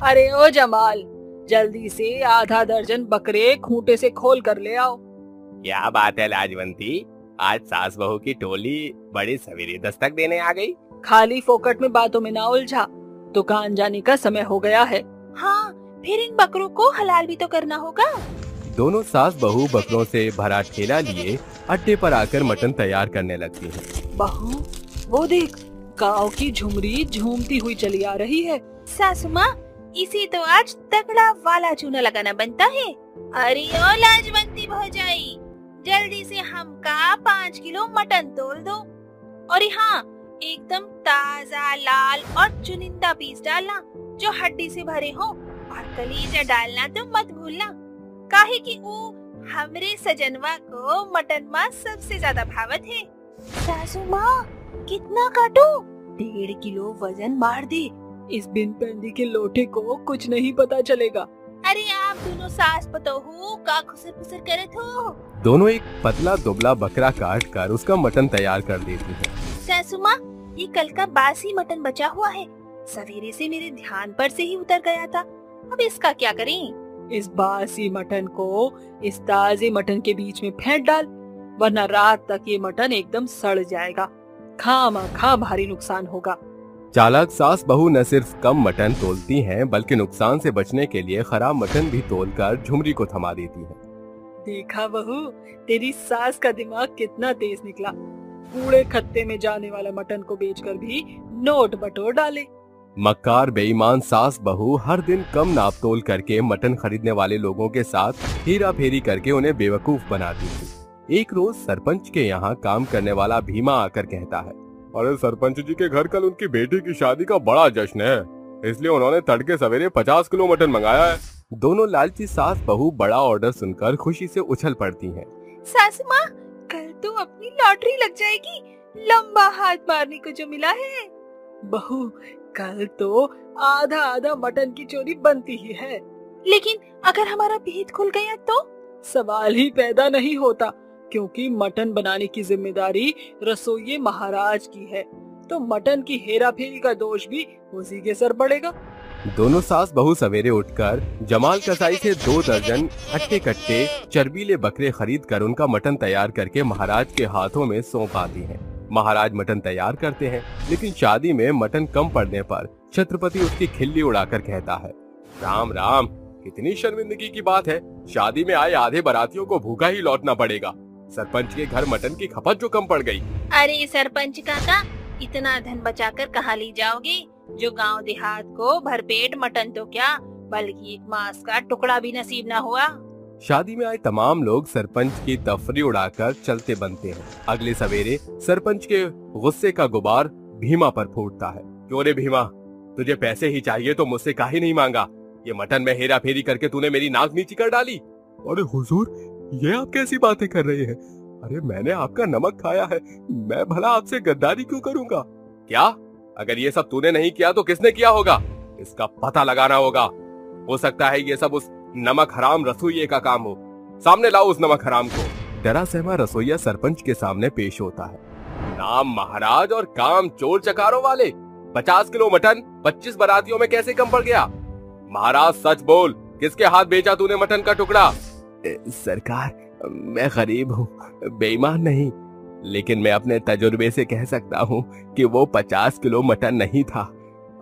अरे ओ जमाल, जल्दी से आधा दर्जन बकरे खूंटे से खोल कर ले आओ। क्या बात है लाजवंती, आज सास बहू की टोली बड़े सवेरे दस्तक देने आ गई। खाली फोकट में बातों में ना उलझा, दुकान जाने का समय हो गया है। हाँ, फिर इन बकरों को हलाल भी तो करना होगा। दोनों सास बहू बकरों से भरा ठेला लिए अड्डे पर आकर मटन तैयार करने लगती हैं। बहू, वो देख, गांव की झुमरी झूमती हुई चली आ रही है। सासू माँ, इसे तो आज तगड़ा वाला चूना लगाना बनता है। अरे ओ लाजवंती भौजाई, जल्दी से हमका 5 किलो मटन तोल दो। और हाँ, एकदम ताजा लाल और चुनिंदा पीस डालना जो हड्डी से भरे हो, और कलीजा डालना तो मत भूलना, काहे कि वो हमरे सजनवा को मटन मां सबसे ज्यादा भावत है। सासू माँ, कितना काटो? 1.5 किलो वजन मार दे, इस बिन पैंदी के लोटे को कुछ नहीं पता चलेगा। अरे आप दोनों सास पतोहू का खुसर फुसर करत हो। दोनों एक पतला दुबला बकरा काट कर उसका मटन तैयार कर देती हैं। सासू माँ, ये कल का बासी मटन बचा हुआ है, सवेरे से मेरे ध्यान पर से ही उतर गया था, अब इसका क्या करें? इस बासी मटन को इस ताजे मटन के बीच में फेंट डाल, वरना रात तक ये मटन एकदम सड़ जाएगा। खामखा भारी नुकसान होगा। चालाक सास बहू न सिर्फ कम मटन तोलती हैं बल्कि नुकसान से बचने के लिए खराब मटन भी तोलकर झुमरी को थमा देती हैं। देखा बहू, तेरी सास का दिमाग कितना तेज निकला। कूड़े खत्ते में जाने वाला मटन को बेचकर भी नोट बटोर डाले। मक्कार बेईमान सास बहू हर दिन कम नाप तोल करके मटन खरीदने वाले लोगों के साथ हेरा फेरी करके उन्हें बेवकूफ बनाती थी। एक रोज सरपंच के यहाँ काम करने वाला भीमा आकर कहता है, अरे सरपंच जी के घर कल उनकी बेटी की शादी का बड़ा जश्न है, इसलिए उन्होंने तड़के सवेरे 50 किलो मटन मंगाया है। दोनों लालची सास बहू बड़ा ऑर्डर सुनकर खुशी से उछल पड़ती हैं। सासू माँ, कल तो अपनी लॉटरी लग जाएगी, लंबा हाथ मारने को जो मिला है। बहू, कल तो आधा आधा मटन की चोरी बनती ही है। लेकिन अगर हमारा भेद खुल गया तो? सवाल ही पैदा नहीं होता, क्योंकि मटन बनाने की जिम्मेदारी रसोइये महाराज की है, तो मटन की हेरा फेरी का दोष भी उसी के सर पड़ेगा। दोनों सास बहू सवेरे उठकर जमाल कसाई से 2 दर्जन हट्टे कट्टे चर्बीले बकरे खरीद कर उनका मटन तैयार करके महाराज के हाथों में सौंप आती हैं। महाराज मटन तैयार करते हैं, लेकिन शादी में मटन कम पड़ने पर छत्रपति उसकी खिल्ली उड़ाकर कहता है, राम राम, कितनी शर्मिंदगी की बात है, शादी में आए आधे बारातियों को भूखा ही लौटना पड़ेगा। सरपंच के घर मटन की खपत जो कम पड़ गई। अरे सरपंच काका, इतना धन बचाकर कहाँ ले जाओगे? जो गांव देहात को भरपेट मटन तो क्या, बल्कि एक मांस का टुकड़ा भी नसीब ना हुआ। शादी में आए तमाम लोग सरपंच की तफरी उड़ाकर चलते बनते हैं। अगले सवेरे सरपंच के गुस्से का गुबार भीमा पर फूटता है। क्यों रे भीमा, तुझे पैसे ही चाहिए तो मुझसे काहे नहीं मांगा? ये मटन में हेरा फेरी करके तूने मेरी नाक नीची कर डाली। अरे हुजूर, ये आप कैसी बातें कर रहे हैं? अरे मैंने आपका नमक खाया है, मैं भला आपसे गद्दारी क्यों करूंगा? क्या? अगर ये सब तूने नहीं किया तो किसने किया होगा? इसका पता लगाना होगा। हो सकता है ये सब उस नमक हराम रसोइये का काम हो। सामने लाओ उस नमक हराम को। डरा सहमा रसोइया सरपंच के सामने पेश होता है। नाम महाराज और काम चोर चकारों वाले, 50 किलो मटन 25 बारातियों में कैसे कम पड़ गया? महाराज सच बोल, किसके हाथ बेचा तूने मटन का टुकड़ा? सरकार, मैं गरीब हूँ, बेईमान नहीं, लेकिन मैं अपने तजुर्बे से कह सकता हूँ कि वो 50 किलो मटन नहीं था।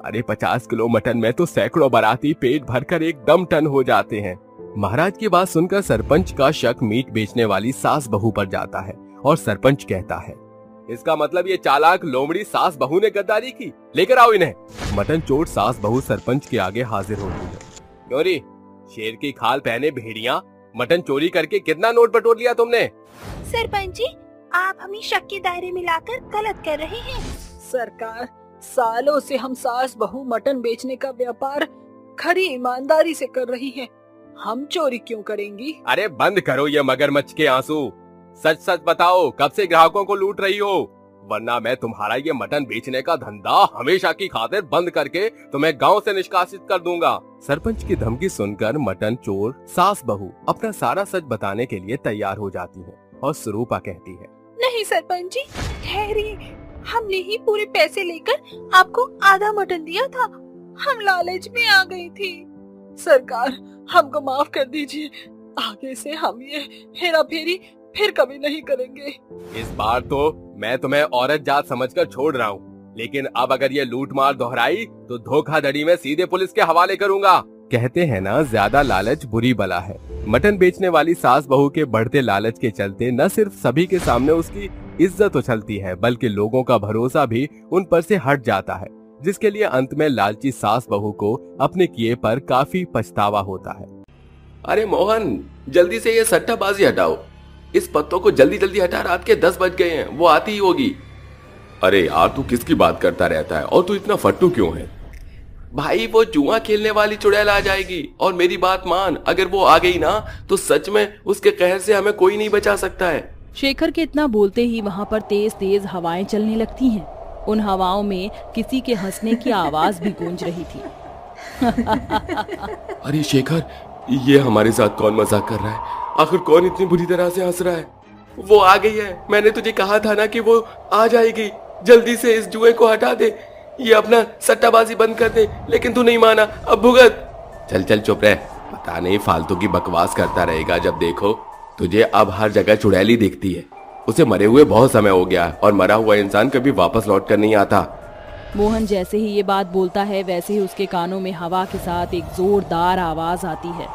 अरे 50 किलो मटन में तो सैकड़ों बाराती पेट भरकर एकदम टन हो जाते हैं। महाराज की बात सुनकर सरपंच का शक मीट बेचने वाली सास बहू पर जाता है और सरपंच कहता है, इसका मतलब ये चालाक लोमड़ी सास बहू ने गद्दारी की, लेकर आओ इन्हें। मटन चोर सास बहू सरपंच के आगे हाजिर होती है। गौरी, शेर की खाल पहने भेड़िया, मटन चोरी करके कितना नोट बटोर लिया तुमने? सरपंच जी, आप हमें शक के दायरे में लाकर गलत कर रहे हैं। सरकार, सालों से हम सास बहू मटन बेचने का व्यापार खरी ईमानदारी से कर रही हैं। हम चोरी क्यों करेंगी? अरे बंद करो ये मगरमच्छ के आंसू, सच सच बताओ कब से ग्राहकों को लूट रही हो, वरना मैं तुम्हारा ये मटन बेचने का धंधा हमेशा की खातिर बंद करके तुम्हें गांव से निष्कासित कर दूंगा। सरपंच की धमकी सुनकर मटन चोर सास बहू अपना सारा सच बताने के लिए तैयार हो जाती है और स्वरूपा कहती है, नहीं सरपंच जी, ठहरिए, हमने ही पूरे पैसे लेकर आपको आधा मटन दिया था, हम लालच में आ गई थी। सरकार, हमको माफ कर दीजिए, आगे से हम ये हेरा फेरी फिर कभी नहीं करेंगे। इस बार तो मैं तुम्हें औरत जात समझकर छोड़ रहा हूँ, लेकिन अब अगर ये लूट मार दोहराई तो धोखाधड़ी में सीधे पुलिस के हवाले करूंगा। कहते हैं ना, ज्यादा लालच बुरी बला है। मटन बेचने वाली सास बहू के बढ़ते लालच के चलते न सिर्फ सभी के सामने उसकी इज्जत उछलती है, बल्कि लोगों का भरोसा भी उन पर से हट जाता है, जिसके लिए अंत में लालची सास बहू को अपने किए पर काफी पछतावा होता है। अरे मोहन, जल्दी से ये सट्टाबाजी हटाओ, इस पत्तों को जल्दी जल्दी हटा, रात के 10 बज गए हैं, वो आती ही होगी। अरे यार, तू किसकी बात करता रहता है और तू इतना फट्टू क्यों है? भाई, वो जुआ खेलने वाली चुड़ैल आ जाएगी, और मेरी बात मान, अगर वो आ गई ना तो सच में उसके कहर से हमें कोई नहीं बचा सकता है। शेखर के इतना बोलते ही वहाँ पर तेज तेज हवाएं चलने लगती हैं। उन हवाओं में किसी के हंसने की आवाज भी गूंज रही थी। अरे शेखर, ये हमारे साथ कौन मजाक कर रहा है? आखिर कौन इतनी बुरी तरह से हंस रहा है? वो आ गई है, मैंने तुझे कहा था ना कि वो आ जाएगी। जल्दी से इस जुए को हटा दे, ये अपना सट्टाबाजी बंद कर दे, लेकिन तू नहीं माना, अब भुगत। चल चल चुप रह, पता नहीं फालतू की बकवास करता रहेगा। जब देखो तुझे अब हर जगह चुड़ैली दिखती है। उसे मरे हुए बहुत समय हो गया और मरा हुआ इंसान कभी वापस लौट कर नहीं आता। मोहन जैसे ही ये बात बोलता है वैसे ही उसके कानों में हवा के साथ एक जोरदार आवाज आती है।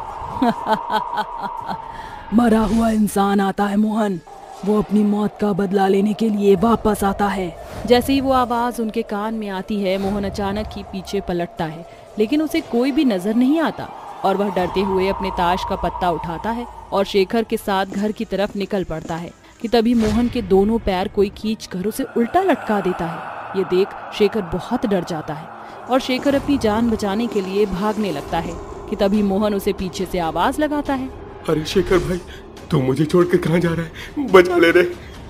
मरा हुआ इंसान आता है मोहन, वो अपनी मौत का बदला लेने के लिए वापस आता है। जैसे ही वो आवाज उनके कान में आती है, मोहन अचानक ही पीछे पलटता है, लेकिन उसे कोई भी नजर नहीं आता और वह डरते हुए अपने ताश का पत्ता उठाता है और शेखर के साथ घर की तरफ निकल पड़ता है कि तभी मोहन के दोनों पैर कोई खींचकर उसे उल्टा लटका देता है। ये देख शेखर बहुत डर जाता है और शेखर अपनी जान बचाने के लिए भागने लगता है कि तभी मोहन उसे पीछे से आवाज लगाता है, अरे शेखर भाई, तू मुझे छोड़कर कहाँ जा रहा है? बचा ले रे।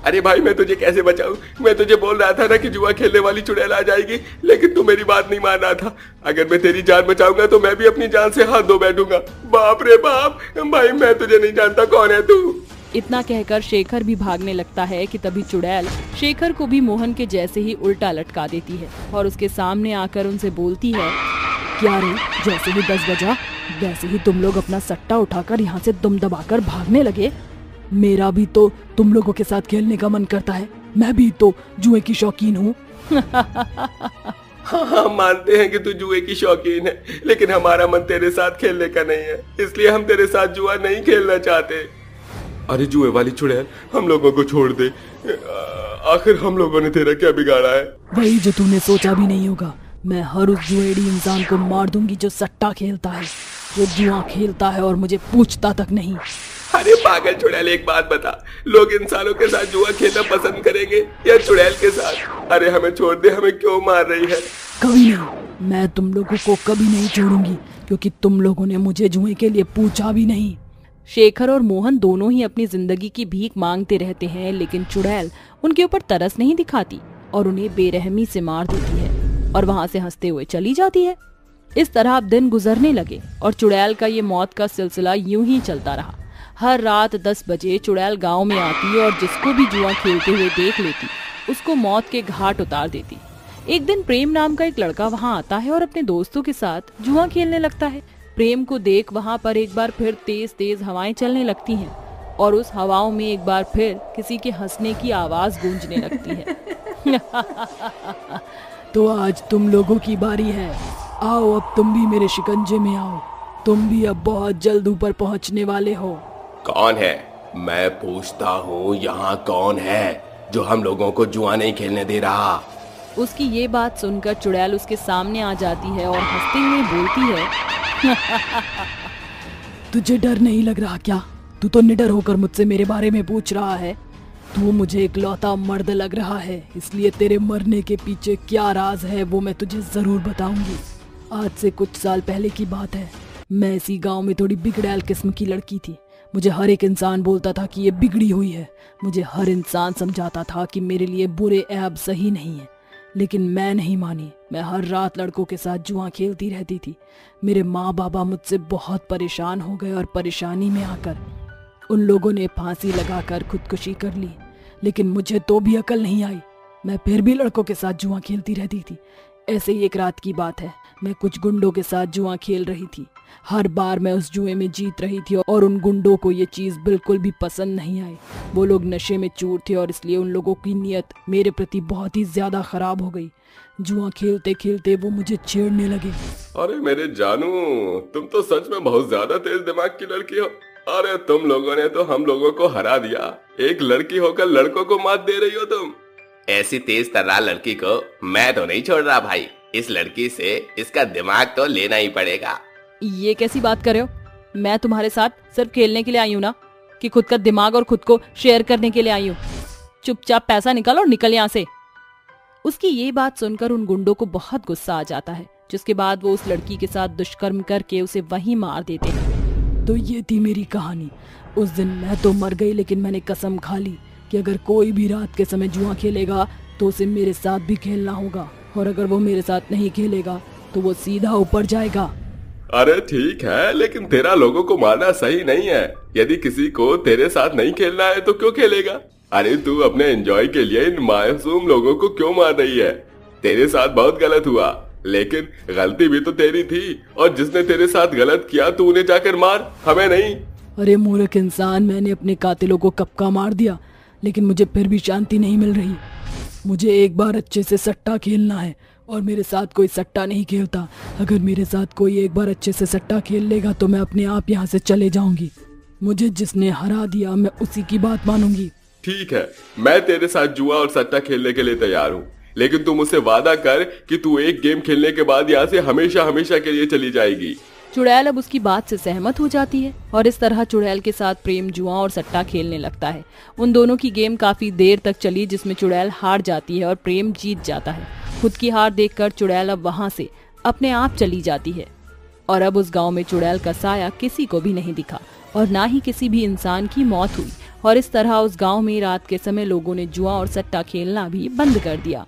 अरे भाई, मैं तुझे कैसे बचाऊं? मैं तुझे बोल रहा था ना कि जुआ खेलने वाली चुड़ैल आ जाएगी, लेकिन तू मेरी बात नहीं मान रहा था। अगर मैं तेरी जान बचाऊंगा तो मैं भी अपनी जान से हाथ धो बैठूंगा। बाप रे बाप, भाई मैं तुझे नहीं जानता, कौन है तू? इतना कहकर शेखर भी भागने लगता है कि तभी चुड़ैल शेखर को भी मोहन के जैसे ही उल्टा लटका देती है और उसके सामने आकर उनसे बोलती है, क्या रे, जैसे ही 10 बजा वैसे ही तुम लोग अपना सट्टा उठाकर यहाँ से दुम दबाकर भागने लगे। मेरा भी तो तुम लोगों के साथ खेलने का मन करता है, मैं भी तो जुए की शौकीन हूँ। हाँ, मानते हैं कि तू जुए की शौकीन है, लेकिन हमारा मन तेरे साथ खेलने का नहीं है, इसलिए हम तेरे साथ जुआ नहीं खेलना चाहते। अरे जुए वाली चुड़ैल, हम लोगों को छोड़ दे, आखिर हम लोगों ने तेरा क्या बिगाड़ा है? वही जो तूने सोचा भी नहीं होगा। मैं हर उस जुएड़ी इंसान को मार दूंगी जो सट्टा खेलता है, जो जुआ खेलता है और मुझे पूछता तक नहीं। अरे पागल चुड़ैल, एक बात बता, लोग इंसानों के साथ जुआ खेलना पसंद करेंगे या चुड़ैल के साथ? अरे हमें छोड़ दे, हमें क्यों मार रही है? कभी नहीं, मैं तुम लोगों को कभी नहीं छोड़ूंगी, क्योंकि तुम लोगों ने मुझे जुए के लिए पूछा भी नहीं। शेखर और मोहन दोनों ही अपनी जिंदगी की भीख मांगते रहते हैं, लेकिन चुड़ैल उनके ऊपर तरस नहीं दिखाती और उन्हें बेरहमी से मार देती है और वहाँ से हंसते हुए चली जाती है। इस तरह अब दिन गुजरने लगे और चुड़ैल का ये मौत का सिलसिला यूं ही चलता रहा। हर रात 10 बजे चुड़ैल गांव में आती और जिसको भी जुआ खेलते हुए देख लेती उसको मौत के घाट उतार देती। एक दिन प्रेम नाम का एक लड़का वहाँ आता है और अपने दोस्तों के साथ जुआ खेलने लगता है। प्रेम को देख वहाँ पर एक बार फिर तेज तेज हवाएं चलने लगती हैं और उस हवाओं में एक बार फिर किसी के हंसने की आवाज गूंजने लगती है। तो आज तुम लोगों की बारी है, आओ अब तुम भी मेरे शिकंजे में आओ, तुम भी अब बहुत जल्द ऊपर पहुंचने वाले हो। कौन है? मैं पूछता हूँ, यहाँ कौन है जो हम लोगों को जुआ नहीं खेलने दे रहा? उसकी ये बात सुनकर चुड़ैल उसके सामने आ जाती है और हंसते हुए बोलती है, तुझे डर नहीं लग रहा क्या? तू तो निडर होकर मुझसे मेरे बारे में पूछ रहा है। तू मुझे इकलौता मर्द लग रहा है, इसलिए तेरे मरने के पीछे क्या राज है वो मैं तुझे जरूर बताऊंगी। आज से कुछ साल पहले की बात है, मैं इसी गांव में थोड़ी बिगड़ैल किस्म की लड़की थी। मुझे हर एक इंसान बोलता था कि ये बिगड़ी हुई है, मुझे हर इंसान समझाता था कि मेरे लिए बुरे ऐब सही नहीं है, लेकिन मैं नहीं मानी। मैं हर रात लड़कों के साथ जुआ खेलती रहती थी। मेरे माँ बाबा मुझसे बहुत परेशान हो गए और परेशानी में आकर उन लोगों ने फांसी लगाकर खुदकुशी कर ली, लेकिन मुझे तो भी अकल नहीं आई। मैं फिर भी लड़कों के साथ जुआ खेलती रहती थी। ऐसे ही एक रात की बात है, मैं कुछ गुंडों के साथ जुआ खेल रही थी। हर बार मैं उस जुए में जीत रही थी और उन गुंडों को ये चीज़ बिल्कुल भी पसंद नहीं आई। वो लोग नशे में चूर थे और इसलिए उन लोगों की नीयत मेरे प्रति बहुत ही ज़्यादा खराब हो गई। जुआ खेलते खेलते वो मुझे छेड़ने लगे। अरे मेरे जानू, तुम तो सच में बहुत ज्यादा तेज दिमाग की लड़की हो। अरे तुम लोगों ने तो हम लोगों को हरा दिया। एक लड़की होकर लड़कों को मात दे रही हो तुम। ऐसी तेज तर्रार लड़की को मैं तो नहीं छोड़ रहा भाई। इस लड़की से इसका दिमाग तो लेना ही पड़ेगा। ये कैसी बात कर रहे हो? मैं तुम्हारे साथ सिर्फ खेलने के लिए आई हूँ ना, कि खुद का दिमाग और खुद को शेयर करने के लिए आई हूँ। चुपचाप पैसा निकालो और निकल यहाँ से। उसकी ये बात सुनकर उन गुंडों को बहुत गुस्सा आ जाता है, जिसके बाद वो उस लड़की के साथ दुष्कर्म करके उसे वहीं मार देते हैं। तो ये थी मेरी कहानी। उस दिन मैं तो मर गई, लेकिन मैंने कसम खा ली कि अगर कोई भी रात के समय जुआ खेलेगा तो उसे मेरे साथ भी खेलना होगा, और अगर वो मेरे साथ नहीं खेलेगा तो वो सीधा ऊपर जाएगा। अरे ठीक है, लेकिन तेरा लोगों को मारना सही नहीं है। यदि किसी को तेरे साथ नहीं खेलना है तो क्यों खेलेगा? अरे तू अपने एंजॉय के लिए इन मासूम लोगों को क्यों मार रही है? तेरे साथ बहुत गलत हुआ, लेकिन गलती भी तो तेरी थी, और जिसने तेरे साथ गलत किया तू उन्हें जाकर मार, हमें नहीं। अरे मूर्ख इंसान, मैंने अपने कातिलों को कब का मार दिया, लेकिन मुझे फिर भी शांति नहीं मिल रही। मुझे एक बार अच्छे से सट्टा खेलना है और मेरे साथ कोई सट्टा नहीं खेलता। अगर मेरे साथ कोई एक बार अच्छे से सट्टा खेल लेगा तो मैं अपने आप यहाँ से चले जाऊंगी। मुझे जिसने हरा दिया मैं उसी की बात मानूंगी। ठीक है, मैं तेरे साथ जुआ और सट्टा खेलने के लिए तैयार हूँ, लेकिन तू मुझसे वादा कर कि तू एक गेम खेलने के बाद यहाँ से हमेशा हमेशा के लिए चली जाएगी। चुड़ैल अब उसकी बात से सहमत हो जाती है और इस तरह चुड़ैल के साथ प्रेम जुआ और सट्टा खेलने लगता है। उन दोनों की गेम काफी देर तक चली, जिसमें चुड़ैल हार जाती है और प्रेम जीत जाता है। खुद की हार देखकर चुड़ैल अब वहां से अपने आप चली जाती है और अब उस गांव में चुड़ैल का साया किसी को भी नहीं दिखा और ना ही किसी भी इंसान की मौत हुई। और इस तरह उस गांव में रात के समय लोगों ने जुआ और सट्टा खेलना भी बंद कर दिया।